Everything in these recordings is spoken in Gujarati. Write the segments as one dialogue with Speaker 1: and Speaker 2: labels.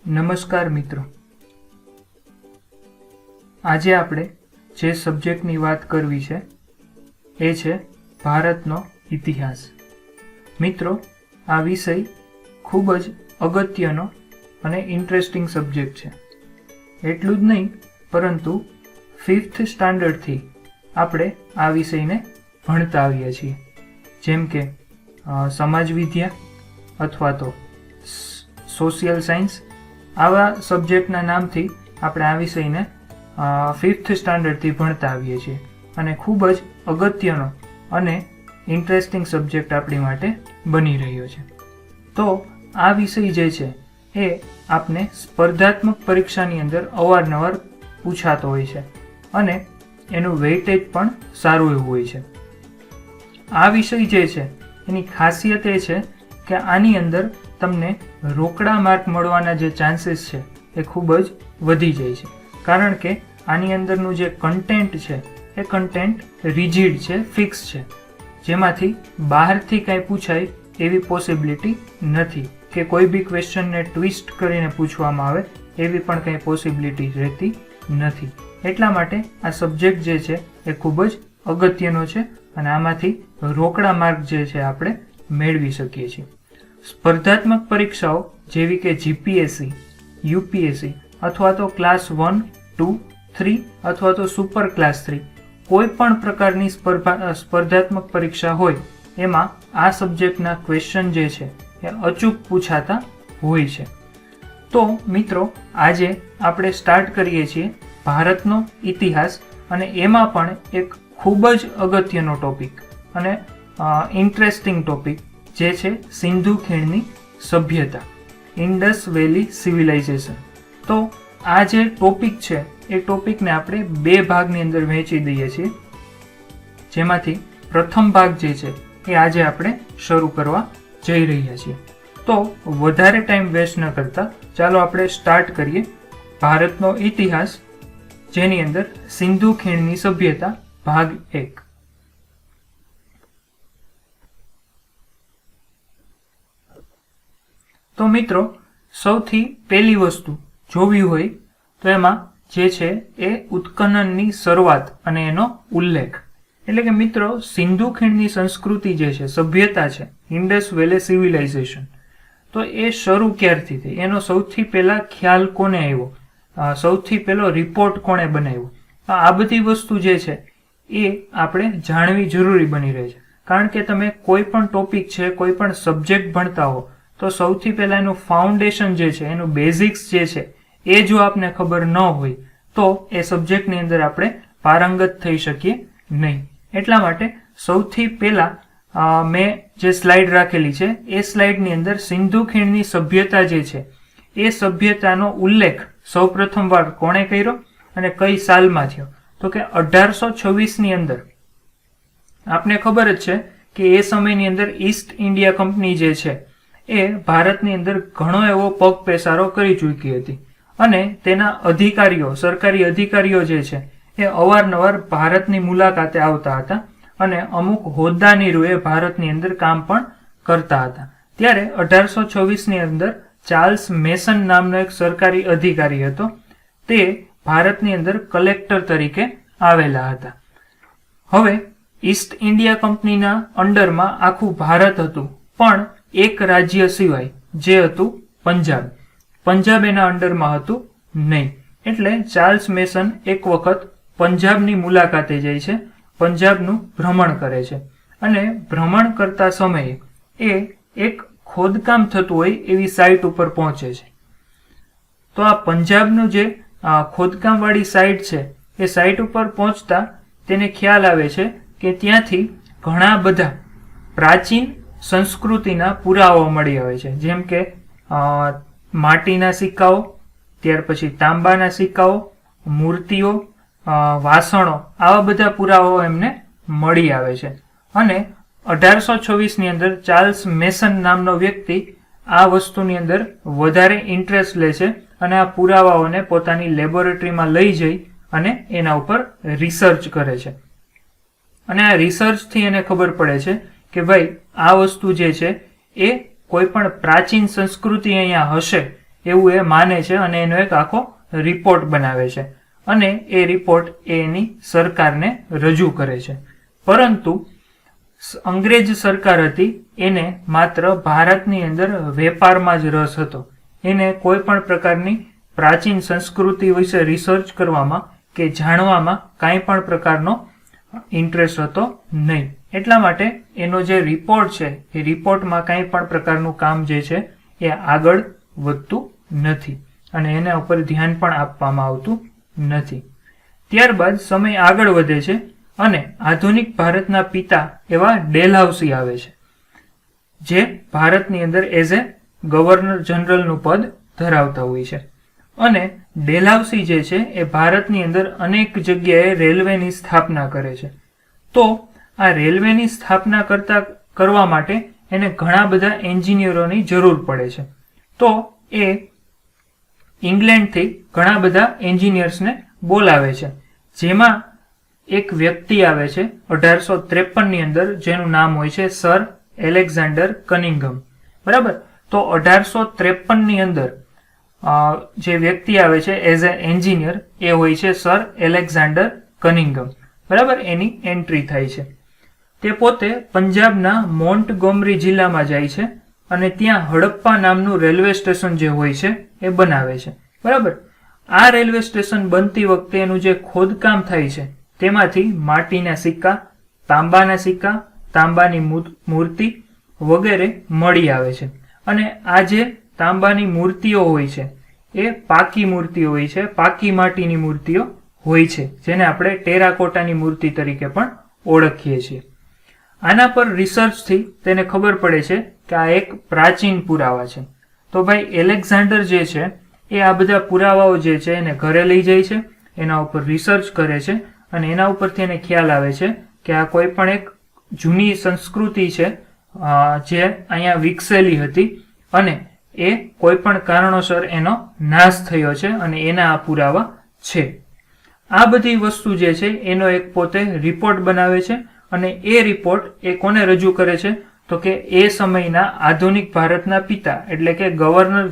Speaker 1: નમસ્કાર મિત્રો, આજે આપણે જે સબ્જેક્ટની વાત કરવી છે એ છે ભારતનો ઇતિહાસ. મિત્રો, આ વિષય ખૂબ જ અગત્યનો અને ઇન્ટરેસ્ટિંગ સબ્જેક્ટ છે. એટલું જ નહીં, પરંતુ 5th સ્ટાન્ડર્ડથી આપણે આ વિષયને ભણતા આવીએ છીએ, જેમ કે સમાજ વિદ્યા અથવા તો સોશિયલ સાયન્સ. આવા સબ્જેક્ટના નામથી આપણે આ વિષયને 5th સ્ટાન્ડર્ડથી ભણતા આવીએ છીએ અને ખૂબ જ અગત્યનો અને ઇન્ટરેસ્ટિંગ સબ્જેક્ટ આપણી માટે બની રહ્યો છે. તો આ વિષય જે છે એ આપને સ્પર્ધાત્મક પરીક્ષાની અંદર અવારનવાર પૂછાતો હોય છે અને એનું વેઇટેજ પણ સારું એવું હોય છે. આ વિષય જે છે એની ખાસિયત એ છે કે આની અંદર તમને રોકડા માર્ક મળવાના જે ચાન્સીસ છે એ ખૂબ જ વધી જાય છે, કારણ કે આની અંદરનું જે કન્ટેન્ટ છે એ કન્ટેન્ટ રિજિડ છે, ફિક્સ છે, જેમાંથી બહારથી કાંઈ પૂછાય એવી પોસિબિલિટી નથી કે કોઈ બી ક્વેશ્ચનને ટ્વિસ્ટ કરીને પૂછવામાં આવે એવી પણ કંઈ પોસિબિલિટી રહેતી નથી. એટલા માટે આ સબ્જેક્ટ જે છે એ ખૂબ જ અગત્યનો છે અને આમાંથી રોકડા માર્ક જે છે આપણે મેળવી શકીએ છીએ. સ્પર્ધાત્મક પરીક્ષાઓ જેવી કે જીપીએસસી, યુપીએસસી અથવા તો ક્લાસ 1, 2, 3 અથવા તો સુપર ક્લાસ 3, કોઈ પણ પ્રકારની સ્પર્ધાત્મક પરીક્ષા હોય એમાં આ સબ્જેક્ટના ક્વેશ્ચન જે છે એ અચૂક પૂછાતા હોય છે. તો મિત્રો, આજે આપણે સ્ટાર્ટ કરીએ છીએ ભારતનો ઇતિહાસ, અને એમાં પણ એક ખૂબ જ અગત્યનો ટોપિક અને ઇન્ટરેસ્ટિંગ ટોપિક જે છે સિંધુ ખીણની સભ્યતા, ઇન્ડસ વેલી સિવિલાઇઝેશન. તો આ જે ટોપિક છે એ ટોપિકને આપણે બે ભાગની અંદર વહેંચી દઈએ છીએ, જેમાંથી પ્રથમ ભાગ જે છે એ આજે આપણે શરૂ કરવા જઈ રહ્યા છીએ. તો વધારે ટાઈમ વેસ્ટ ન કરતા ચાલો આપણે સ્ટાર્ટ કરીએ ભારતનો ઇતિહાસ, જેની અંદર સિંધુ ખીણની સભ્યતા ભાગ 1. તો મિત્રો, સૌથી પહેલી વસ્તુ જોવી હોય તો એમાં જે છે એ ઉત્ખનનની શરૂઆત અને એનો ઉલ્લેખ. એટલે કે મિત્રો, સિંધુ ખીણની સંસ્કૃતિ જે છે, સભ્યતા છે, ઇન્ડસ વેલી સિવિલાઇઝેશન, તો એ શરૂ ક્યારથી થઈ, એનો સૌથી પહેલા ખ્યાલ કોને આવ્યો, સૌથી પહેલો રિપોર્ટ કોણે બનાવ્યો, આ બધી વસ્તુ જે છે એ આપણે જાણવી જરૂરી બની રહે છે. કારણ કે તમે કોઈ પણ ટોપિક છે, કોઈ પણ સબ્જેક્ટ ભણતા હો તો સૌથી પહેલા એનું ફાઉન્ડેશન જે છે, એનું બેઝિક્સ જે છે એ જો આપને ખબર ન હોય તો એ સબ્જેક્ટની અંદર આપણે પારંગત થઈ શકીએ નહીં. એટલા માટે સૌથી પહેલા મેં જે સ્લાઇડ રાખેલી છે એ સ્લાઇડની અંદર સિંધુ ખીણની સભ્યતા જે છે એ સભ્યતાનો ઉલ્લેખ સૌપ્રથમ વાર કોણે કર્યો અને કઈ સાલમાં થયો, તો કે 1826ની અંદર. આપને ખબર જ છે કે એ સમયની અંદર ઈસ્ટ ઇન્ડિયા કંપની જે છે એ ભારતની અંદર ઘણો એવો પગ પેસારો કરી ચૂકી હતી અને તેના અધિકારીઓ, સરકારી અધિકારીઓ જે છે એ અવારનવાર ભારતની મુલાકાતે આવતા હતા અને અમુક હોદ્દાની રૂએ ભારતની અંદર કામ પણ કરતા હતા. ત્યારે 1826ની અંદર ચાર્લ્સ મેસન નામનો એક સરકારી અધિકારી હતો, તે ભારતની અંદર કલેક્ટર તરીકે આવેલા હતા. હવે ઈસ્ટ ઇન્ડિયા કંપનીના અંડરમાં આખું ભારત હતું, પણ એક રાજ્ય સિવાય, જે હતું પંજાબ. પંજાબ એના અંડરમાં હતું નહીં. એટલે ચાર્લ્સ મેસન એક વખત પંજાબની મુલાકાતે જાય છે, પંજાબનું ભ્રમણ કરે છે અને ભ્રમણ કરતા સમયે એ એક ખોદકામ થતું હોય એવી સાઇટ ઉપર પહોંચે છે. તો આ પંજાબનું જે ખોદકામવાળી સાઇટ છે એ સાઇટ ઉપર પહોંચતા તેને ખ્યાલ આવે છે કે ત્યાંથી ઘણા બધા પ્રાચીન સંસ્કૃતિના પુરાવા મળી આવે છે, જેમ કે માટીના સિક્કાઓ, ત્યાર પછી તાંબાના સિક્કાઓ, મૂર્તિઓ, વાસણો, આવા બધા પુરાવાઓ એમને મળી આવે છે. અને 1826ની અંદર ચાર્લ્સ મેસન નામનો વ્યક્તિ આ વસ્તુની અંદર વધારે ઇન્ટરેસ્ટ લે છે અને આ પુરાવાઓને પોતાની લેબોરેટરીમાં લઈ જઈ અને એના ઉપર રિસર્ચ કરે છે. અને આ રિસર્ચથી એને ખબર પડે છે કે ભાઈ આ વસ્તુ જે છે એ કોઈ પણ પ્રાચીન સંસ્કૃતિ અહીંયા હશે એવું એ માને છે અને એનો એક આખો રિપોર્ટ બનાવે છે અને એ રિપોર્ટ એની સરકારને રજૂ કરે છે. પરંતુ અંગ્રેજ સરકાર હતી એને માત્ર ભારતની અંદર વેપારમાં જ રસ હતો. એને કોઈ પણ પ્રકારની પ્રાચીન સંસ્કૃતિ વિશે રિસર્ચ કરવામાં કે જાણવામાં કાંઈ પણ પ્રકારનો ઇન્ટરેસ્ટ હતો નહીં. એટલા માટે એનો જે રિપોર્ટ છે એ રિપોર્ટમાં કાંઈ પણ પ્રકારનું કામ જે છે એ આગળ વધતું નથી અને એના ઉપર ધ્યાન પણ આપવામાં આવતું નથી. ત્યારબાદ સમય આગળ વધે છે અને આધુનિક ભારતના પિતા એવા ડેલહાઉસી આવે છે, જે ભારતની અંદર એઝ એ ગવર્નર જનરલનું પદ ધરાવતા હોય છે. અને ડેલહાઉસી જે છે એ ભારતની અંદર અનેક જગ્યાએ રેલવેની સ્થાપના કરે છે. તો આ રેલવેની સ્થાપના કરવા માટે એને ઘણા બધા એન્જિનિયરોની જરૂર પડે છે. તો એ ઇંગ્લેન્ડથી ઘણા બધા એન્જિનિયર્સને બોલાવે છે, જેમાં એક વ્યક્તિ આવે છે 1853ની અંદર, જેનું નામ હોય છે સર એલેક્ઝાન્ડર કનિંઘમ. બરાબર. તો 1853ની અંદર જે વ્યક્તિ આવે છે એઝ એ એન્જિનિયર એ હોય છે સર એલેક્ઝાન્ડર કનિંઘમ. બરાબર. એની એન્ટ્રી થાય છે. તે પોતે પંજાબના મોન્ટગોમરી જિલ્લામાં જાય છે અને ત્યાં હડપ્પા નામનું રેલવે સ્ટેશન જે હોય છે એ બનાવે છે. બરાબર. આ રેલવે સ્ટેશન બનતી વખતે એનું જે ખોદકામ થાય છે તેમાંથી માટીના સિક્કા, તાંબાના સિક્કા, તાંબાની મૂર્તિ વગેરે મળી આવે છે. અને આ જે તાંબાની મૂર્તિઓ હોય છે એ પાકી મૂર્તિઓ હોય છે, પાકી માટીની મૂર્તિઓ હોય છે, જેને આપણે ટેરાકોટાની મૂર્તિ તરીકે પણ ઓળખીએ છીએ. આના પર રિસર્ચથી તેને ખબર પડે છે કે આ એક પ્રાચીન પુરાવા છે. તો ભાઈ એલેક્ઝાન્ડર જે છે એ આ બધા પુરાવાઓ જે છે એને ઘરે લઈ જાય છે, એના ઉપર રિસર્ચ કરે છે અને એના ઉપરથી એને ખ્યાલ આવે છે કે આ કોઈ પણ એક જૂની સંસ્કૃતિ છે જે અહીંયા વિકસેલી હતી અને એ કોઈ પણ કારણોસર એનો નાશ થયો છે અને એના આ પુરાવા છે. આ બધી વસ્તુ જે છે એનો એક પોતે રિપોર્ટ બનાવે છે અને એ રિપોર્ટ એ કોને રજૂ કરે છે તો કે એ સમયના આધુનિક ભારતના પિતા એટલે કે ગવર્નર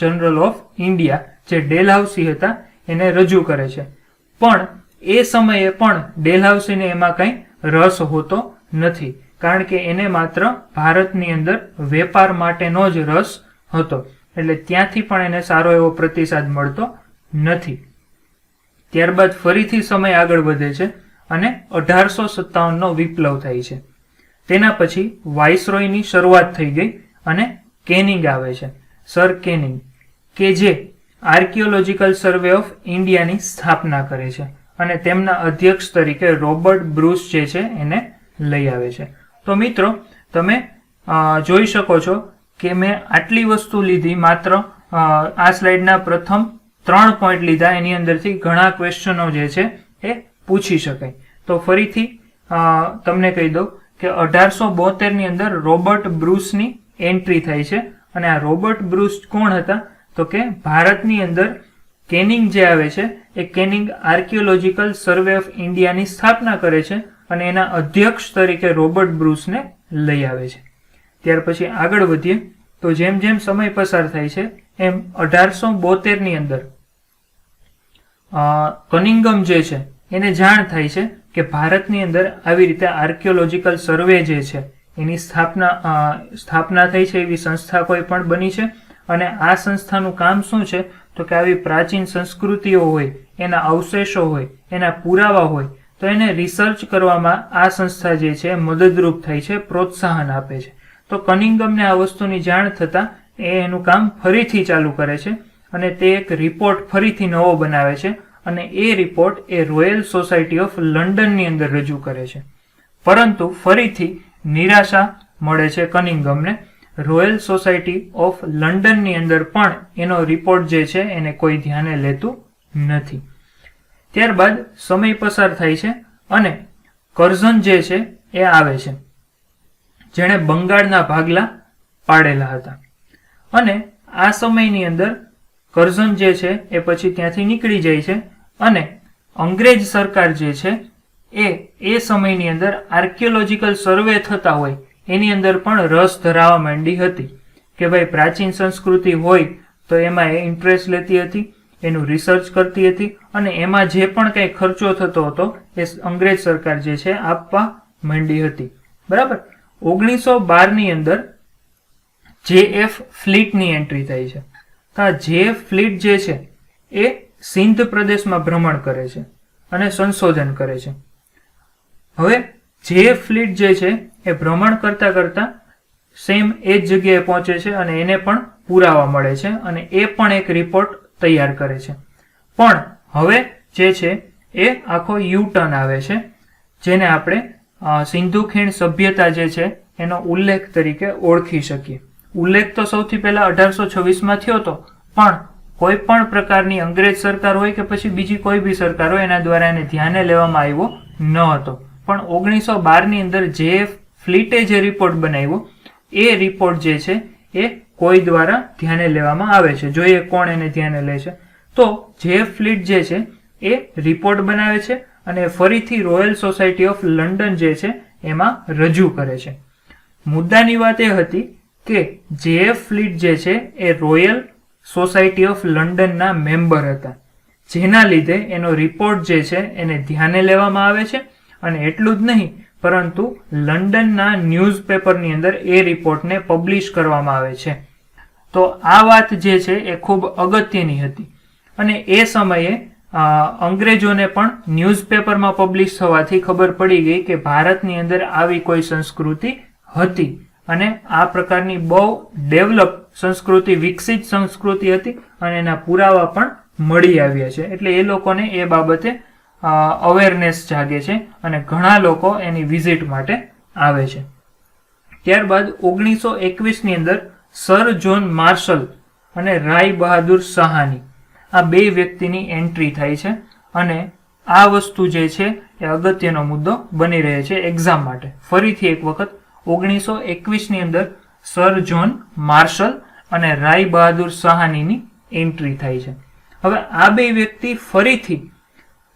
Speaker 1: જનરલ ઓફ ઇન્ડિયા જે ડેલહાઉસી હતા એને રજૂ કરે છે. પણ એ સમયે પણ ડેલહાઉસીને એમાં કંઈ રસ હોતો નથી, કારણ કે એને માત્ર ભારતની અંદર વેપાર માટેનો જ રસ હતો. એટલે ત્યાંથી પણ એને સારો એવો પ્રતિસાદ મળતો નથી. ત્યારબાદ ફરીથી સમય આગળ વધે છે અને 1857નો વિપ્લવ થાય છે. તેના પછી વાઇસરોયની શરૂઆત થઈ ગઈ અને કેનિંગ આવે છે, સર કેનિંગ, કે જે આર્કિયોલોજીકલ સર્વે ઓફ ઇન્ડિયાની સ્થાપના કરે છે અને તેમના અધ્યક્ષ તરીકે રોબર્ટ બ્રુસ જે છે એને લઈ આવે છે. તો મિત્રો તમે જોઈ શકો છો કે મેં આટલી વસ્તુ લીધી, માત્ર આ સ્લાઇડના પ્રથમ 3 પોઈન્ટ લીધા, એની અંદરથી ઘણા ક્વેશ્ચનો જે છે એ પૂછી શકાય. તો ફરીથી તમને કહી દઉં કે 1872ની અંદર રોબર્ટ બ્રુસની એન્ટ્રી થાય છે અને આ રોબર્ટ બ્રુસ કોણ હતા તો કે ભારતની અંદર કેનિંગ જે આવે છે એ કેનિંગ આર્કિયોલોજીકલ સર્વે ઓફ ઇન્ડિયાની સ્થાપના કરે છે અને એના અધ્યક્ષ તરીકે રોબર્ટ બ્રુસને લઈ આવે છે. ત્યાર પછી આગળ વધીએ તો જેમ જેમ સમય પસાર થાય છે એમ 1872ની અંદર કનિંઘમ જે છે એને જાણ થાય છે કે ભારતની અંદર આવી રીતે આર્કિયોલોજીકલ સર્વે જે છે એની સ્થાપના થઈ છે, એવી સંસ્થા કોઈ પણ બની છે અને આ સંસ્થાનું કામ શું છે તો કે આવી પ્રાચીન સંસ્કૃતિઓ હોય, એના અવશેષો હોય, એના પુરાવા હોય તો એને રિસર્ચ કરવામાં આ સંસ્થા જે છે મદદરૂપ થાય છે, પ્રોત્સાહન આપે છે. તો કનિંઘમને આ વસ્તુની જાણ થતાં એ એનું કામ ફરીથી ચાલુ કરે છે અને તે એક રિપોર્ટ ફરીથી નવો બનાવે છે અને એ રિપોર્ટ એ રોયલ સોસાયટી ઓફ લંડનની અંદર રજૂ કરે છે. પરંતુ ફરીથી નિરાશા મળે છે કનિંઘમને. રોયલ સોસાયટી ઓફ લંડનની અંદર પણ એનો રિપોર્ટ જે છે એને કોઈ ધ્યાને લેતું નથી. ત્યારબાદ સમય પસાર થાય છે અને કરઝન જે છે એ આવે છે, જેણે બંગાળના ભાગલા પાડેલા હતા. અને આ સમયની અંદર કરઝન જે છે એ પછી ત્યાંથી નીકળી જાય છે અને અંગ્રેજ સરકાર જે છે એ સમયની અંદર આર્કિયોલોજીકલ સર્વે થતા હોય એની અંદર પણ રસ ધરાવવા માંડી હતી કે ભાઈ પ્રાચીન સંસ્કૃતિ હોય તો એમાં એ ઇન્ટરેસ્ટ લેતી હતી, એનું રિસર્ચ કરતી હતી અને એમાં જે પણ કંઈ ખર્ચો થતો હતો એ અંગ્રેજ સરકાર જે છે આપવા માંડી હતી. બરાબર. 1912ની અંદર JF ફ્લીટની એન્ટ્રી થાય છે. તો આ JF ફ્લીટ જે છે એ સિંધ પ્રદેશમાં ભ્રમણ કરે છે અને સંશોધન કરે છે. હવે JF ફ્લીટ જે છે એ ભ્રમણ કરતા કરતા સેમ એ જ જગ્યાએ પહોંચે છે અને એને પણ પુરાવા મળે છે અને એ પણ એક રિપોર્ટ તૈયાર કરે છે. પણ હવે જે છે એ આખો યુ-ટર્ન આવે છે, જેને આપણે સિંધુ ખીણ સભ્યતા જે છે એનો ઉલ્લેખ તરીકે ઓળખી શકીએ. ઉલ્લેખ તો સૌથી પહેલા 1826માં થયો હતો, પણ કોઈ પણ પ્રકારની અંગ્રેજ સરકાર હોય કે પછી બીજી કોઈ બી સરકાર હોય એના દ્વારા એને ધ્યાને લેવામાં આવ્યો ન હતો. પણ 1912ની અંદર JF ફ્લીટે જે રિપોર્ટ બનાવ્યો એ રિપોર્ટ જે છે એ કોઈ દ્વારા ધ્યાને લેવામાં આવે છે. જોઈએ કોણ એને ધ્યાને લે છે. તો JF ફ્લીટ જે છે એ રિપોર્ટ બનાવે છે અને ફરીથી રોયલ સોસાયટી ઓફ લંડન જે છે એમાં રજૂ કરે છે. મુદ્દાની વાત એ હતી કે JF ફ્લીટ જે છે એ રોયલ સોસાયટી ઓફ લંડનના મેમ્બર હતા, જેના લીધે એનો રિપોર્ટ જે છે એને ધ્યાને લેવામાં આવે છે અને એટલું જ નહીં પરંતુ લંડનના ન્યૂઝપેપરની અંદર એ રિપોર્ટને પબ્લિશ કરવામાં આવે છે. તો આ વાત જે છે એ ખૂબ અગત્યની હતી અને એ સમયે અંગ્રેજોને પણ ન્યૂઝપેપરમાં પબ્લિશ થવાથી ખબર પડી ગઈ કે ભારતની અંદર આવી કોઈ સંસ્કૃતિ હતી અને આ પ્રકારની બહુ ડેવલપ સંસ્કૃતિ, વિકસિત સંસ્કૃતિ હતી અને એના પુરાવા પણ મળી આવ્યા છે. એટલે એ લોકોને એ બાબતે અવેરનેસ જાગે છે અને ઘણા લોકો એની વિઝિટ માટે આવે છે. ત્યારબાદ 1921ની અંદર સર જોન માર્શલ અને રાય બહાદુર શાહની આ બે વ્યક્તિની એન્ટ્રી થાય છે અને આ વસ્તુ જે છે એ અગત્યનો મુદ્દો બની રહે છે એક્ઝામ માટે. ફરીથી એક વખત 1921ની અંદર સર જોન માર્શલ અને રાય બહાદુર શાહનીની એન્ટ્રી થાય છે. હવે આ બે વ્યક્તિ ફરીથી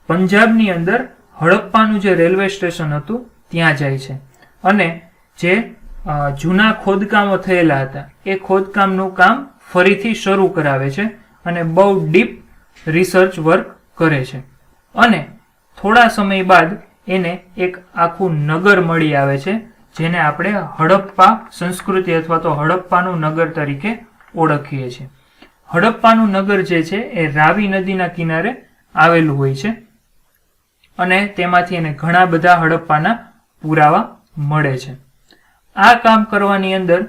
Speaker 1: પંજાબની અંદર હડપ્પાનું જે રેલવે સ્ટેશન હતું ત્યાં જાય છે અને જે જૂના ખોદકામો થયેલા હતા એ ખોદકામનું કામ ફરીથી શરૂ કરાવે છે અને બહુ ડીપ રિસર્ચ વર્ક કરે છે અને થોડા સમય બાદ એને એક આખું નગર મળી આવે છે જેને આપણે હડપ્પા સંસ્કૃતિ અથવા તો હડપ્પાનું નગર તરીકે ઓળખીએ છીએ. હડપ્પાનું નગર જે છે એ રાવી નદીના કિનારે આવેલું હોય છે અને તેમાંથી એને ઘણા બધા હડપ્પાના પુરાવા મળે છે. આ કામ કરવાની અંદર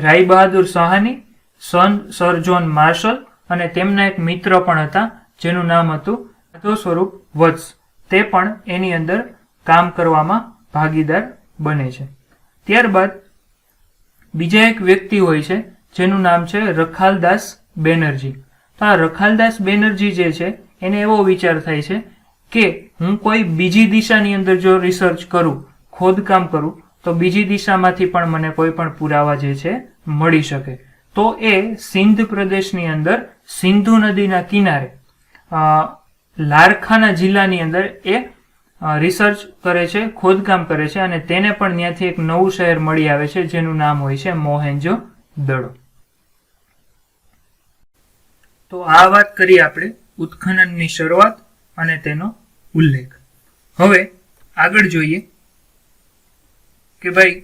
Speaker 1: રાય બહાદુર શાહની, સર જોન માર્શલ અને તેમના એક મિત્ર પણ હતા જેનું નામ હતું સાધુ સ્વરૂપ વત્સ. તે પણ એની અંદર કામ કરવામાં ભાગીદાર બને છે. ત્યારબાદ બીજા એક વ્યક્તિ હોય છે જેનું નામ છે રખાલદાસ બેનર્જી. તો આ રખાલદાસ બેનર્જી જે છે એને એવો વિચાર થાય છે કે હું કોઈ બીજી દિશાની અંદર જો રિસર્ચ કરું, ખોદકામ કરું તો બીજી દિશામાંથી પણ મને કોઈ પણ પુરાવા જે છે મળી શકે. તો એ સિંધ પ્રદેશની અંદર સિંધુ નદીના કિનારે લારખાના જિલ્લાની અંદર એ રિસર્ચ કરે છે, ખોદકામ કરે છે અને તેને પણ ત્યાંથી એક નવું શહેર મળી આવે છે જેનું નામ હોય છે મોહેન્જો દડો. તો આ વાત કરી આપણે ઉત્ખનનની શરૂઆત અને તેનો ઉલ્લેખ. હવે આગળ જોઈએ કે ભાઈ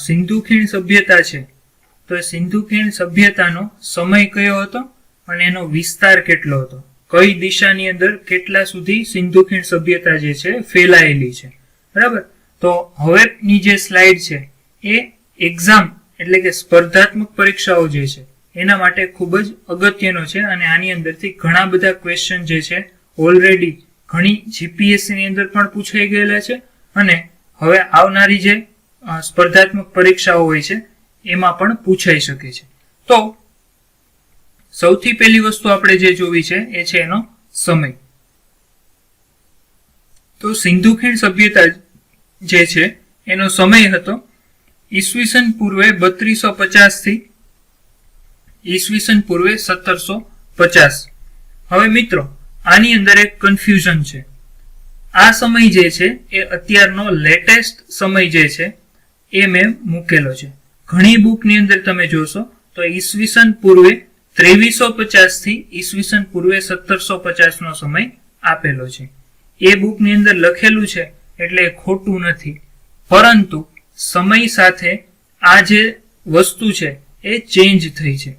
Speaker 1: સિંધુ ખીણ સભ્યતા છે તો એ સિંધુ ખીણ સભ્યતાનો સમય કયો હતો અને એનો વિસ્તાર કેટલો હતો, કઈ દિશાની અંદર કેટલા સુધી સિંધુ ખીણ સભ્યતા જે છે ફેલાયેલી છે. બરાબર. તો હવેની જે સ્લાઇડ છે એ એક્ઝામ એટલે કે સ્પર્ધાત્મક પરીક્ષાઓ જે છે એના માટે ખૂબ જ અગત્યનો છે અને આની અંદરથી ઘણા બધા ક્વેશ્ચન જે છે ઓલરેડી ઘણી જીપીએસસી ની અંદર પણ પૂછાઈ ગયેલા છે અને હવે આવનારી જે સ્પર્ધાત્મક પરીક્ષાઓ હોય છે એમાં પણ પૂછાઈ શકે છે. તો સૌથી પહેલી વસ્તુ આપણે જે જોવી છે એ છે એનો સમય. તો સિંધુ ખીણ સભ્યતા જે છે એનો સમય હતો ઈસવીસન પૂર્વે 3250 થી ઈસવીસન પૂર્વે 1750. હવે મિત્રો આની અંદર એક કન્ફ્યુઝન છે. આ સમય જે છે એ અત્યારનો લેટેસ્ટ સમય જે છે એ મેં મૂકેલો છે. ઘણી બુકની અંદર તમે જોશો તો ઈસવીસન પૂર્વે 2350 થી ઈસવીસન પૂર્વે 1750 નો સમય આપેલો છે. એ બુકની અંદર લખેલું છે એટલે ખોટું નથી, પરંતુ સમય સાથે આ જે વસ્તુ છે એ ચેન્જ થઈ છે.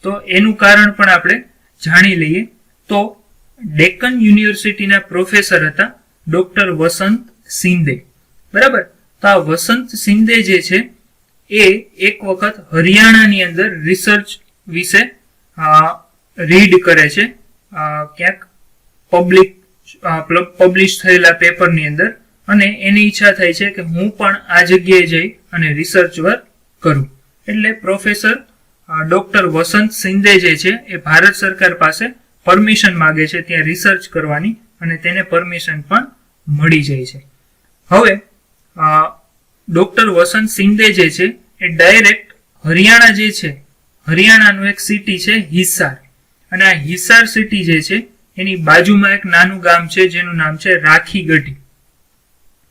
Speaker 1: તો એનું કારણ પણ આપણે જાણી લઈએ. તો ડેક્કન યુનિવર્સિટીના પ્રોફેસર હતા ડોક્ટર વસંત શિંદે. બરાબર. તો આ વસંત શિંદે જે છે એ એક વખત હરિયાણાની અંદર રિસર્ચ વિશે રીડ કરે છે, ક્યાંક પબ્લિશ થયેલા પેપરની અંદર, અને એની ઈચ્છા થાય છે કે હું પણ આ જગ્યાએ જઈ અને રિસર્ચ વર્ક કરું. એટલે પ્રોફેસર ડોક્ટર વસંત શિંદે જે છે એ ભારત સરકાર પાસે પરમિશન માગે છે ત્યાં રિસર્ચ કરવાની, અને તેને પરમિશન પણ મળી જાય છે. હવે ડોક્ટર વસંત શિંદે જે છે એ ડાયરેક્ટ હરિયાણા જે છે, હરિયાણાનું એક સિટી છે હિસાર, અને આ હિસાર સિટી જે છે એની બાજુમાં એક નાનું ગામ છે જેનું નામ છે રાખીગઢી.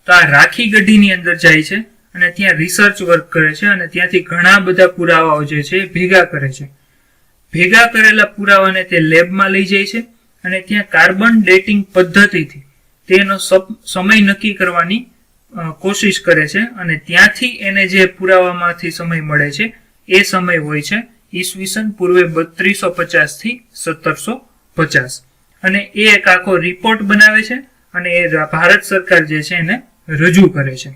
Speaker 1: તો આ રાખીગઢીની અંદર જાય છે અને ત્યાં રિસર્ચ વર્ક કરે છે, અને ત્યાંથી ઘણા બધા પુરાવાઓ જે છે ભેગા કરે છે. ભેગા કરેલા પુરાવાને તે લેબમાં લઈ જાય છે, અને ત્યાં કાર્બન ડેટિંગ પદ્ધતિથી તેનો સમય નક્કી કરવાની કોશિશ કરે છે, અને ત્યાંથી એને જે પુરાવામાંથી સમય મળે છે એ સમય હોય છે ઈસવીસન પૂર્વે 3250 થી 1750. અને એ એક આખો રિપોર્ટ બનાવે છે અને એ ભારત સરકાર જે છે એને રજૂ કરે છે.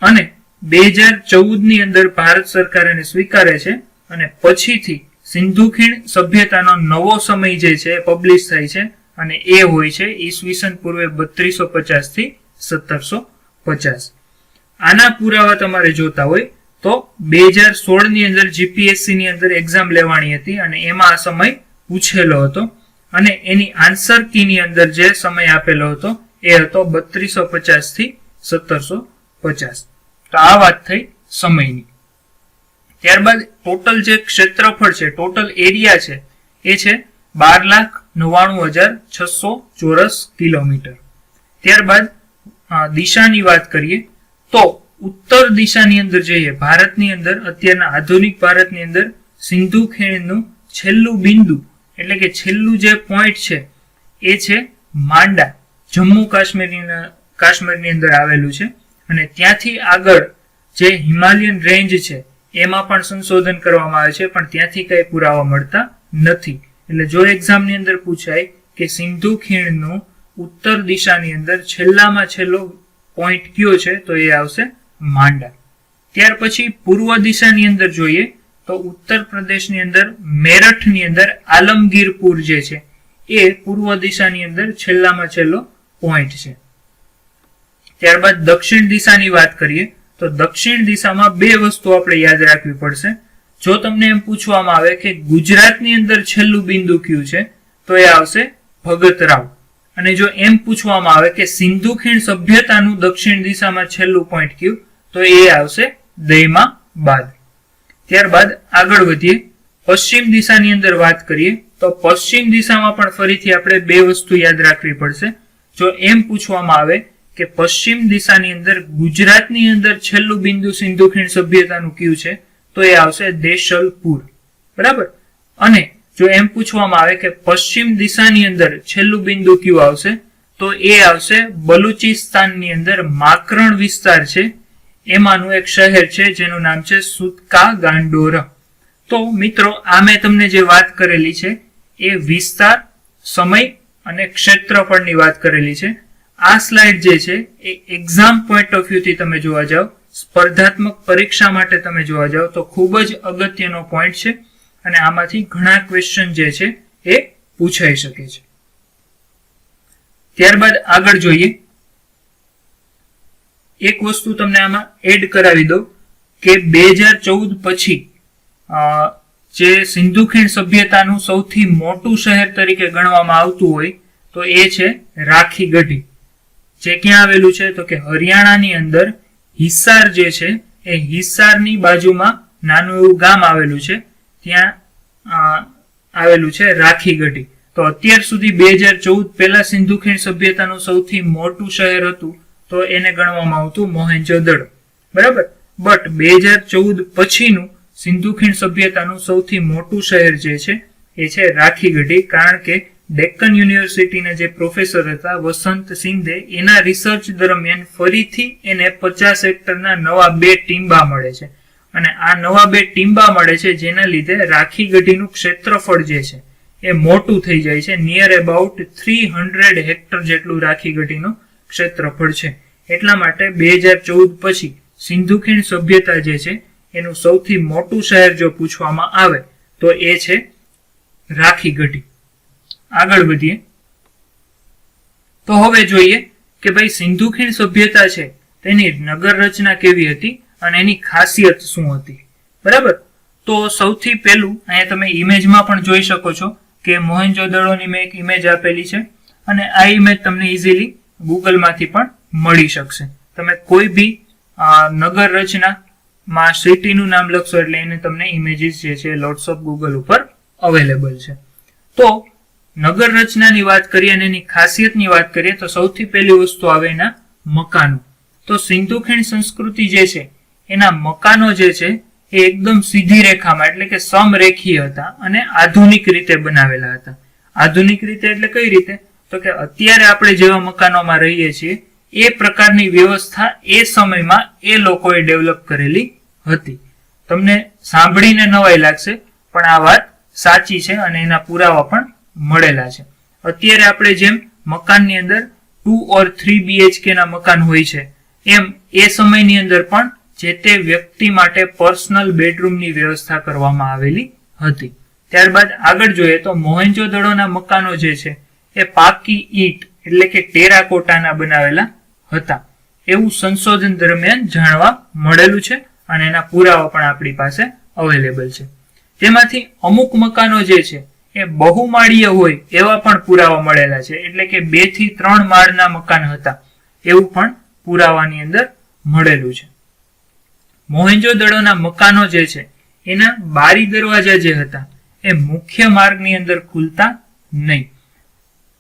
Speaker 1: અને 2014 ની અંદર ભારત સરકાર એને સ્વીકારે છે, અને પછીથી સિંધુ ખીણ સભ્યતાનો નવો સમય જે છે પબ્લિશ થાય છે, અને એ હોય છે ઈસવીસન પૂર્વે 3250 થી 1750. આના પુરાવા તમારે જોતા હોય તો 2016 ની અંદર જીપીએસસી ની અંદર એક્ઝામ લેવાની હતી, અને એમાં આ સમય પૂછેલો હતો, અને એની આન્સર કી ની અંદર જે સમય આપેલો હતો એ હતો 3250 થી 1750. તો આ વાત થઈ સમયની. ત્યારબાદ ટોટલ જે ક્ષેત્રફળ છે, ટોટલ એરિયા છે એ છે 12,99,600 ચોરસ કિલોમીટર. ત્યારબાદ દિશાની વાત કરીએ તો ઉત્તર દિશાની અંદર જઈએ, ભારતની અંદર અત્યારના આધુનિક ભારતની અંદર સિંધુ ખીણનું છેલ્લું બિંદુ એટલે કે છેલ્લું જે પોઈન્ટ છે એ છે માંડા, જમ્મુ કાશ્મીરની અંદર આવેલું છે. અને ત્યાંથી આગળ જે હિમાલયન રેન્જ છે એમાં પણ સંશોધન કરવામાં આવે છે, પણ ત્યાંથી કઈ પુરાવા મળતા નથી. એટલે જો એક્ઝામની અંદર પૂછાય કે સિંધુ ખીણનું ઉત્તર દિશાની અંદર છેલ્લામાં છેલ્લો પોઈન્ટ કયો છે તો એ આવશે માંડા. ત્યાર પછી પૂર્વ દિશાની અંદર જોઈએ તો ઉત્તર પ્રદેશની અંદર મેરઠની અંદર આલમગીરપુર જે છે એ પૂર્વ દિશાની અંદર છેલ્લામાં છેલ્લો પોઈન્ટ છે. ત્યારબાદ દક્ષિણ દિશાની વાત કરીએ તો દક્ષિણ દિશામાં બે વસ્તુ આપણે યાદ રાખવી પડશે. જો તમને એમ પૂછવામાં આવે કે ગુજરાતની અંદર છેલ્લું બિંદુ કયું છે તો એ આવશે ભગતરાવ, અને જો એમ પૂછવામાં આવે કે સિંધુ ખીણ સભ્યતાનું દક્ષિણ દિશામાં છેલ્લું પોઈન્ટ કયું તો એ આવશે દૈમાબાદ. ત્યારબાદ આગળ વધીએ, પશ્ચિમ દિશાની અંદર વાત કરીએ તો પશ્ચિમ દિશામાં પણ ફરીથી આપણે બે વસ્તુ યાદ રાખવી પડશે. જો એમ પૂછવામાં આવે કે પશ્ચિમ દિશાની અંદર ગુજરાતની અંદર છેલ્લું બિંદુ સિંધુ ખીણ સભ્યતાનું કયું છે તો એ આવશે દેશલપુર. બરાબર. અને જો એમ પૂછવામાં આવે કે પશ્ચિમ દિશાની અંદર છેલ્લું બિંદુ કયું આવશે તો એ આવશે બલુચિસ્તાનની અંદર માકરણ વિસ્તાર છે એમાંનું એક શહેર છે જેનું નામ છે સુતકા ગાંડોરા. તો મિત્રો આ મેં તમને જે વાત કરેલી છે એ વિસ્તાર, સમય અને ક્ષેત્રફળની વાત કરેલી છે. આ સ્લાઇડ જે છે એ એક્ઝામ પોઈન્ટ ઓફ વ્યૂ થી તમે જોવા જાઓ, સ્પર્ધાત્મક પરીક્ષા માટે તમે જોવા જાઓ તો ખૂબ જ અગત્યનો પોઈન્ટ છે, અને આમાંથી ઘણા ક્વેશ્ચન જે છે એ પૂછાઈ શકે છે. ત્યારબાદ આગળ જોઈએ, એક વસ્તુ તમને આમાં એડ કરાવી દઉં કે 2014 પછી જે સિંધુ ખીણ સભ્યતાનું સૌથી મોટું શહેર તરીકે ગણવામાં આવતું હોય તો એ છે રાખીગઢી. જે ક્યાં આવેલું છે તો કે હરિયાણાની અંદર હિસાર જે છે એ હિસારની બાજુમાં નાનું એવું ગામ આવેલું છે, ત્યાં આવેલું છે રાખીગઢી. તો અત્યાર સુધી 2014 પહેલા સિંધુ ખીણ સભ્યતાનું સૌથી મોટું શહેર હતું તો એને ગણવામાં આવતું મોહેન્જો-દડો. બરાબર. બટ 2014 પછીનું સિંધુ ખીણ સભ્યતાનું સૌથી મોટું શહેર જે છે એ છે રાખીગઢી, કારણ કે ડેક્કન યુનિવર્સિટીના જે પ્રોફેસર હતા વસંત સિંધે એના રિસર્ચ દરમિયાન ફરીથી એને 50 હેક્ટરના નવા 2 ટીંબા મળે છે, અને આ નવા 2 ટીંબા મળે છે જેના લીધે રાખીગઢીનું ક્ષેત્રફળ જે છે એ મોટું થઈ જાય છે. નિયર અબાઉટ 300 હેક્ટર જેટલું રાખીગઢીનું ક્ષેત્રફળ છે. એટલા માટે 2014 પછી સિંધુ ખીણ સભ્યતા જે છે એનું સૌથી મોટું શહેર જો પૂછવામાં આવે તો એ છે રાખીગઢી. આગળ વધીએ તો હવે જોઈએ કે ભાઈ સિંધુ ખીણ સભ્યતા છે તેની નગર રચના કેવી હતી અને એની ખાસિયત શું હતી. બરાબર, તો સૌથી પહેલું અહીંયા તમે ઇમેજમાં પણ જોઈ શકો છો કે મોહેન્જો-દડોની મેં એક ઇમેજ આપેલી છે, અને આ ઇમેજ તમને ઇઝીલી ગૂગલમાંથી પણ મળી શકશે. તમે કોઈ બી નગર રચનામાં સિટીનું નામ લખશો એટલે એને તમને ઇમેજીસ જે છે લોટ્સ ઓફ ગૂગલ ઉપર અવેલેબલ છે. તો નગર રચનાની વાત કરીએ અને એની ખાસિયતની વાત કરીએ તો સૌથી પહેલી વસ્તુ આવે એના મકાનો. તો સિંધુ ખીણ સંસ્કૃતિ જે છે એના મકાનો જે છે એ એકદમ સીધી રેખામાં એટલે કે સમરેખીય હતા અને આધુનિક રીતે બનાવેલા હતા. આધુનિક રીતે એટલે કઈ રીતે? તો કે અત્યારે આપણે જેવા મકાનોમાં રહીએ છીએ એ પ્રકારની વ્યવસ્થા એ સમયમાં એ લોકોએ ડેવલપ કરેલી હતી. તમને સાંભળીને નવાઈ લાગશે પણ આ વાત સાચી છે અને એના પુરાવા પણ મળેલા છે. અત્યારે આપણે જેમ મકાનની અંદર 2 or 3 BHK ના મકાન હોય છે એમ એ સમયની અંદર પણ જે તે વ્યક્તિ માટે પર્સનલ બેડરૂમની વ્યવસ્થા કરવામાં આવેલી હતી. ત્યારબાદ આગળ જોઈએ તો મોહેન્જો-દડોના મકાનો જે છે એ પાકી ઈંટ એટલે કે ટેરાકોટાના બનાવેલા હતા એવું સંશોધન દરમિયાન જાણવા મળેલું છે અને એના પુરાવા પણ આપણી પાસે અવેલેબલ છે. તેમાંથી અમુક મકાનો જે છે એ બહુમાળીય હોય એવા પણ પુરાવા મળેલા છે, એટલે કે 2 થી 3 માળના મકાન હતા એવું પણ પુરાવાની અંદર મળેલું છે. મોહેન્જો-દડોના મકાનો જે છે એના બારી દરવાજા જે હતા એ મુખ્ય માર્ગની અંદર ખુલતા નહીં,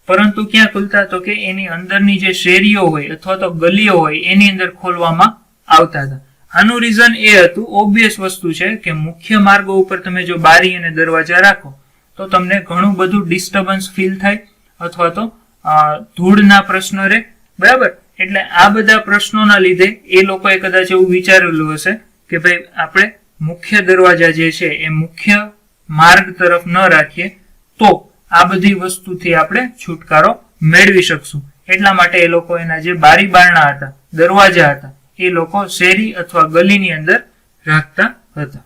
Speaker 1: પરંતુ ક્યાં ખુલતા? તો કે એની અંદરની જે શેરીઓ હોય અથવા તો ગલીઓ હોય એની અંદર ખોલવામાં આવતા હતા. આનું રીઝન એ હતું, ઓબ્વિયસ વસ્તુ છે કે મુખ્ય માર્ગો ઉપર તમે જો બારી અને દરવાજા રાખો તો તમને ઘણું બધું ડિસ્ટર્બન્સ ફીલ થાય અથવા તો ધૂળના પ્રશ્નો રહે. બરાબર, એટલે આ બધા પ્રશ્નોના લીધે એ લોકોએ કદાચ એવું વિચારેલું હશે કે ભાઈ આપણે મુખ્ય દરવાજા જે છે એ મુખ્ય માર્ગ તરફ ન રાખીએ તો આ બધી વસ્તુથી આપણે છુટકારો મેળવી શકશું. એટલા માટે એ લોકો એના જે બારી બારણા હતા, દરવાજા હતા એ લોકો શેરી અથવા ગલીની અંદર રાખતા હતા.